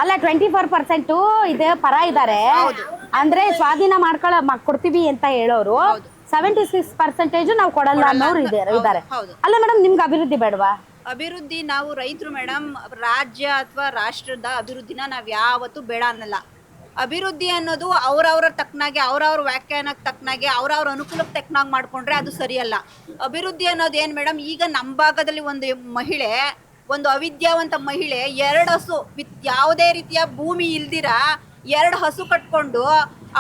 ಅಲ್ಲ 24% ಇದೆ ಪರ ಇದ್ದಾರೆ ಅಂದ್ರೆ ಸ್ವಾಧೀನ ಕೊಡ್ತೀವಿ ಅಂತ ಹೇಳೋರು 76% ನಾವು ಕೊಡಲ್ಲ ಅನ್ನೋರು ಇದ್ದಾರೆ. ಅಲ್ಲ ಮೇಡಮ್ ನಿಮ್ಗೆ ಅಭಿವೃದ್ಧಿ ಬೇಡವಾ? ಅಭಿವೃದ್ಧಿ ನಾವು ರೈತರು ಮೇಡಮ್, ರಾಜ್ಯ ಅಥವಾ ರಾಷ್ಟ್ರದ ಅಭಿವೃದ್ಧಿನ ನಾವ್ ಯಾವತ್ತೂ ಬೇಡ ಅನ್ನಲ್ಲ. ಅಭಿವೃದ್ಧಿ ಅನ್ನೋದು ಅವ್ರವ್ರ ತಕ್ಕನಾಗೆ, ಅವ್ರವ್ರ ವ್ಯಾಖ್ಯಾನಕ್ಕೆ ತಕ್ಕನಾಗೆ, ಅವ್ರವ್ರ ಅನುಕೂಲಕ್ಕೆ ತಕ್ಕನಾಗಿ ಮಾಡ್ಕೊಂಡ್ರೆ ಅದು ಸರಿಯಲ್ಲ. ಅಭಿವೃದ್ಧಿ ಅನ್ನೋದು ಏನ್ ಮೇಡಮ್, ಈಗ ನಮ್ಮ ಭಾಗದಲ್ಲಿ ಒಂದು ಅವಿದ್ಯಾವಂತ ಮಹಿಳೆ 2 ಹಸು ಯಾವುದೇ ರೀತಿಯ ಭೂಮಿ ಇಲ್ದಿರ 2 ಹಸು ಕಟ್ಕೊಂಡು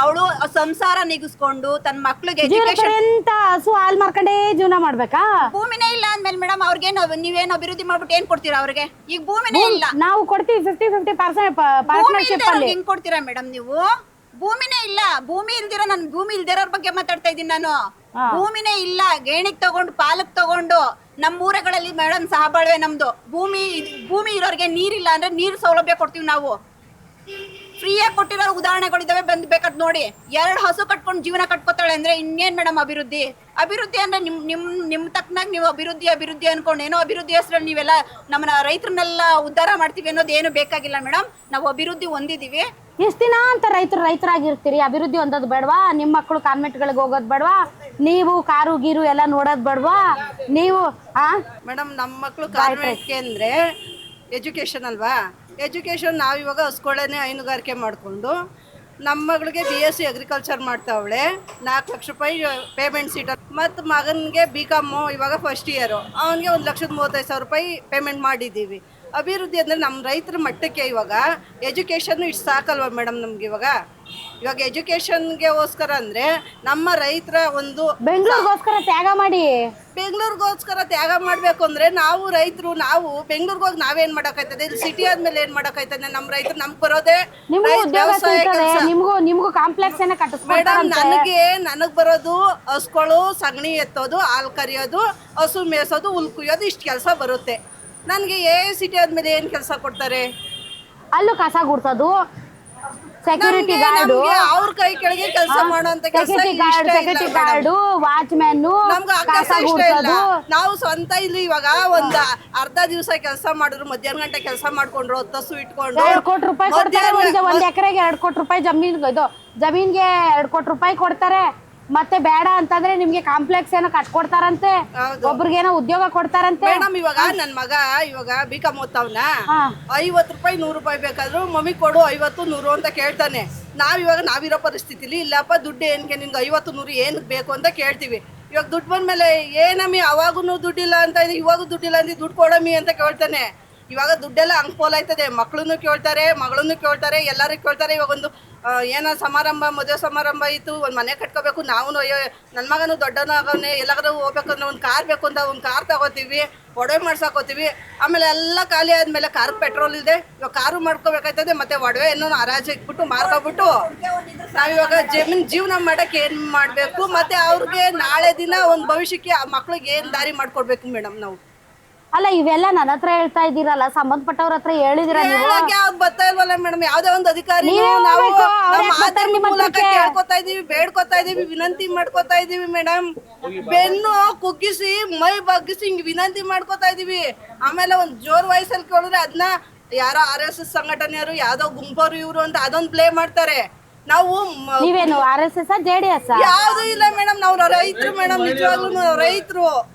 ಅವಳು ಸಂಸಾರ ನಿಗಿಸ್ಕೊಂಡು ತನ್ನ ಮಕ್ಳಿಗೆ ಹಸು ಹಾಲ್ ಮಾರ್ಕೊಂಡೇ ಜೀವನ ಮಾಡ್ಬೇಕಾ? ಭೂಮಿನೇ ಇಲ್ಲ ಅಂದ್ಮೇಲೆ ಮೇಡಮ್ ಅವ್ರಿಗೇನು, ನೀವೇನು ಅಭಿವೃದ್ಧಿ ಮಾಡ್ಬಿಟ್ಟು ಏನ್ ಕೊಡ್ತೀರಾ ಅವ್ರಿಗೆ? ಈಗ ಭೂಮಿನೇ ಇಲ್ಲ. ನಾವು ಕೊಡ್ತೀವಿ 50-50% ಹೆಂಗ್ ಕೊಡ್ತೀರಾ ಮೇಡಮ್ ನೀವು? ಭೂಮಿನೇ ಇಲ್ಲ. ಭೂಮಿ ಇಲ್ದಿರೋರ್ ಬಗ್ಗೆ ಮಾತಾಡ್ತಾ ಇದ್ದೀನಿ ನಾನು. ಭೂಮಿನೇ ಇಲ್ಲ. ಗೇಣಿಗ್ ತಗೊಂಡು ಪಾಲಕ್ ತಗೊಂಡು ನಮ್ಮ ಊರುಗಳಲ್ಲಿ ಮೇಡಮ್ ಸಹಬಾಳ್ವೆ ನಮ್ದು. ಭೂಮಿ ಇರೋರಿಗೆ ನೀರಿಲ್ಲ ಅಂದ್ರೆ ನೀರು ಸೌಲಭ್ಯ ಕೊಡ್ತೀವಿ ನಾವು. ಫ್ರೀಯಾಗಿ ಕೊಟ್ಟಿರೋ ಉದಾಹರಣೆಗಳಿದಾವೆ, ಬೇಕಾದ್ ನೋಡಿ. 2 ಹಸು ಕಟ್ಕೊಂಡು ಜೀವನ ಕಟ್ಕೋತಾಳೆ ಅಂದ್ರೆ ಇನ್ನೇನ್ ಮೇಡಮ್ ಅಭಿವೃದ್ಧಿ? ಅಭಿವೃದ್ಧಿ ಅಂದ್ರೆ ನಿಮ್ ತಕ್ಕನಾಗ ನೀವು ಅಭಿವೃದ್ಧಿ ಅನ್ಕೊಂಡು ಏನೋ ಅಭಿವೃದ್ಧಿ ಹೆಸರಲ್ಲಿ ನೀವೆಲ್ಲ ನಮ್ಮ ರೈತರನ್ನೆಲ್ಲ ಉದ್ಧಾರ ಮಾಡ್ತೀವಿ ಅನ್ನೋದು ಏನು ಬೇಕಾಗಿಲ್ಲ ಮೇಡಮ್. ನಾವು ಅಭಿವೃದ್ಧಿ ಹೊಂದಿದೀವಿ. ಎಷ್ಟು ದಿನ ಅಂತ ರೈತರಾಗಿರ್ತೀರಿ? ಅಭಿವೃದ್ಧಿ ಹೊಂದೋದು ಬೇಡವಾ? ನಿಮ್ಮ ಮಕ್ಕಳು ಕಾನ್ವೆಂಟ್ಗಳಿಗೆ ಹೋಗೋದು ಬೇಡವಾ? ನೀವು ಕಾರು ಗೀರು ಎಲ್ಲ ನೋಡೋದು ಬೇಡವಾ? ನೀವು ಮೇಡಮ್ ನಮ್ಮ ಮಕ್ಕಳು ಕಾನ್ವೆಂಟ್ಗೆ ಅಂದ್ರೆ ಎಜುಕೇಶನ್ ಅಲ್ವಾ? ಎಜುಕೇಷನ್ ನಾವು ಇವಾಗ ಹಸ್ಕೊಳ್ಳೇನೆ ಹೈನುಗಾರಿಕೆ ಮಾಡಿಕೊಂಡು ನಮ್ಮ ಮಗಳಿಗೆ BSc ಅಗ್ರಿಕಲ್ಚರ್ ಮಾಡ್ತಾವಳೆ. 4 ಲಕ್ಷ ರೂಪಾಯಿ ಪೇಮೆಂಟ್ ಸೀಟ್. ಮತ್ತು ಮಗನಿಗೆ BCom ಇವಾಗ ಫಸ್ಟ್ ಇಯರು, ಅವನಿಗೆ 1,35,000 ರೂಪಾಯಿ ಪೇಮೆಂಟ್ ಮಾಡಿದ್ದೀವಿ. ಅಭಿವೃದ್ಧಿ ಅಂದರೆ ನಮ್ಮ ರೈತರ ಮಟ್ಟಕ್ಕೆ ಇವಾಗ ಎಜುಕೇಷನ್ ಇಷ್ಟು ಸಾಕಲ್ವ ಮೇಡಮ್ ನಮ್ಗೆ? ಇವಾಗ ಎಜುಕೇಷನ್ಗೆಗೋಸ್ಕರ ಅಂದರೆ ನಮ್ಮ ರೈತರ ಒಂದು ಬೆಂಗಳೂರಿಗೋಸ್ಕರ ತ್ಯಾಗ ಮಾಡಬೇಕು ಅಂದರೆ ನಾವು ರೈತರು ಬೆಂಗಳೂರಿಗೆ ಹೋಗಿ ನಾವೇನು ಮಾಡೋಕ್ಕಾಯ್ತದೆ? ಇಲ್ಲಿ ಸಿಟಿ ಆದ್ಮೇಲೆ ಏನು ಮಾಡೋಕ್ಕಾಯ್ತದೆ? ನಮ್ಮ ರೈತರು ನಮ್ಗೆ ಬರೋದೇ ಮೇಡಮ್. ನನಗೆ ಬರೋದು ಹಸುಗಳು ಸಗಣಿ ಎತ್ತೋದು, ಹಾಲು ಕರಿಯೋದು, ಹಸು ಮೇಯಿಸೋದು, ಹುಲ್ ಕುಯ್ಯೋದು, ಇಷ್ಟು ಕೆಲಸ ಬರುತ್ತೆ ನನಗೆ. ಸಿಟಿ ಆದ್ಮೇಲೆ ಏನು ಕೆಲಸ ಕೊಡ್ತಾರೆ? ಅಲ್ಲೂ ಕಸ ಗುಡ್ಸೋದು, ಸೆಕ್ಯೂರಿಟಿ ಗಾರ್ಡ್, ಅವ್ರ ಕೈ ಕೆಳಗೆ ಕೆಲಸ ಮಾಡುವಂತ ಕೆಲಸ ವಾಚ್ಮ್ಯಾನ್, ನಾವು ಸ್ವಂತ ಇಲ್ಲಿ ಇವಾಗ ಒಂದ್ ಅರ್ಧ ದಿವಸ ಕೆಲಸ ಮಾಡಿದ್ರು, ಮಧ್ಯಾಹ್ನ ಗಂಟೆ ಕೆಲಸ ಮಾಡ್ಕೊಂಡ್ರು, 10 ಹಸು ಇಟ್ಕೊಂಡು 2 ಕೋಟಿ ರೂಪಾಯಿ ಕೊಡ್ತಾರೆ. ಒಂದ್ ಎಕರೆಗೆ 2 ಕೋಟಿ ರೂಪಾಯಿ ಜಮೀನ್ಗೆ 2 ಕೋಟಿ ರೂಪಾಯಿ ಕೊಡ್ತಾರೆ. ಮತ್ತೆ ಬೇಡ ಅಂತಂದ್ರೆ ನಿಮ್ಗೆ ಕಾಂಪ್ಲೆಕ್ಸ್ ಏನೋ ಕಟ್ಕೊಡ್ತಾರಂತೆ, ಒಬ್ರಿಗೇನೋ ಉದ್ಯೋಗ ಕೊಡ್ತಾರಂತೆ. ಮೇಡಮ್ ಇವಾಗ ನನ್ ಮಗ ಇವಾಗ BCom ಓದ್ತಾವ್ನ, 50 ರೂಪಾಯಿ 100 ರೂಪಾಯಿ ಬೇಕಾದ್ರು ಮಮ್ಮಿ ಕೊಡು 50 100 ಅಂತ ಕೇಳ್ತಾನೆ. ನಾವಿರೋ ಪರಿಸ್ಥಿತಿಲಿ ಇಲ್ಲಪ್ಪ ದುಡ್ಡು ಏನಕ್ಕೆ ನಿನ್ಗೆ 50 100 ಏನಕ್ಕೆ ಬೇಕು ಅಂತ ಕೇಳ್ತೀವಿ. ಇವಾಗ ದುಡ್ಡು ಬಂದ್ಮೇಲೆ ಏನಮ್ಮಿ ಅವಾಗೂ ದುಡ್ಡಿಲ್ಲ ಅಂತ ಇದೆ, ಇವಾಗೂ ದುಡ್ಡಿಲ್ಲ ಅಂದ್ರೆ ದುಡ್ಡು ಕೊಡಮ್ಮಿ ಅಂತ ಕೇಳ್ತಾನೆ. ಇವಾಗ ದುಡ್ಡೆಲ್ಲ ಹಂಗೆ ಪೋಲಾಯ್ತದೆ. ಮಕ್ಕಳನ್ನು ಕೇಳ್ತಾರೆ, ಮಗಳನ್ನು ಕೇಳ್ತಾರೆ, ಎಲ್ಲರೂ ಕೇಳ್ತಾರೆ. ಇವಾಗ ಒಂದು ಏನೋ ಸಮಾರಂಭ, ಮದುವೆ ಸಮಾರಂಭ ಇತ್ತು, ಒಂದು ಮನೆ ಕಟ್ಕೋಬೇಕು, ನಾವು ನನ್ನ ಮಗನು ದೊಡ್ಡನಾಗವನೇ, ಎಲ್ಲಾದ್ರೂ ಹೋಗ್ಬೇಕಂದ್ರೆ ಒಂದು ಕಾರ್ ಬೇಕು ಅಂತ ಒಂದು ಕಾರ್ ತಗೋತೀವಿ, ಒಡವೆ ಮಾಡ್ಸಾಕೋತೀವಿ. ಆಮೇಲೆ ಎಲ್ಲ ಖಾಲಿ ಆದಮೇಲೆ ಕಾರ್ ಪೆಟ್ರೋಲ್ ಇದೆ, ಇವಾಗ ಕಾರು ಮಾಡ್ಕೋಬೇಕಾಯ್ತದೆ. ಮತ್ತೆ ಒಡವೆ ಏನೋ ಹರಾಜು ಇಟ್ಬಿಟ್ಟು ಮಾರ್ಕೊಬಿಟ್ಟು ನಾವಿವಾಗ ಜೀವನ ಮಾಡೋಕ್ಕೆ ಏನು ಮಾಡಬೇಕು? ಮತ್ತು ಅವ್ರಿಗೆ ನಾಳೆ ದಿನ ಒಂದು ಭವಿಷ್ಯಕ್ಕೆ ಆ ಮಕ್ಳಿಗೆ ಏನು ದಾರಿ ಮಾಡ್ಕೊಡ್ಬೇಕು ಮೇಡಮ್ ನಾವು? ಅಲ್ಲ ಇವೆಲ್ಲ ನನ್ನ ಹತ್ರ ಹೇಳ್ತಾ ಇದ್ದೀರಲ್ಲ, ಸಂಬಂಧಪಟ್ಟವ್ರ ಹತ್ರ ಹೇಳಿದಿರ ನೀವು? ಯಾವ್ದು ಬರ್ತಾ ಇಲ್ವಲ್ಲ ಮೇಡಮ್? ಯಾವ್ದೇ ಒಂದು ಅಧಿಕಾರಿ ಕೇಳ್ಕೊತಾ ಇದೀವಿ, ಬೇಡ್ಕೊತಾ ಇದೀವಿ, ವಿನಂತಿ ಮಾಡ್ಕೊತಾ ಇದೀವಿ ಮೇಡಮ್. ಬೆನ್ನು ಕುಗ್ಗಿಸಿ ಮೈ ಬಗ್ಗಿಸಿ ಹಿಂಗ್ ವಿನಂತಿ ಮಾಡ್ಕೊತಾ ಇದೀವಿ. ಆಮೇಲೆ ಒಂದು ಜೋರ್ ವಯಸ್ಸಲ್ಲಿ ಕೇಳಿದ್ರೆ ಅದನ್ನ ಯಾರೋ RSS ಸಂಘಟನೆಯವರು ಯಾವ್ದೋ ಗುಂಪರು ಇವ್ರು ಅಂತ ಅದೊಂದು ಪ್ಲೇ ಮಾಡ್ತಾರೆ. ನಾವು ನೀವೇನು RSS JDS ಯಾವ್ದು ಇಲ್ಲ ಮೇಡಮ್, ನಾವು ರೈತರು ಮೇಡಮ್, ನಿಜವಾಗ್ಲೂ ರೈತರು.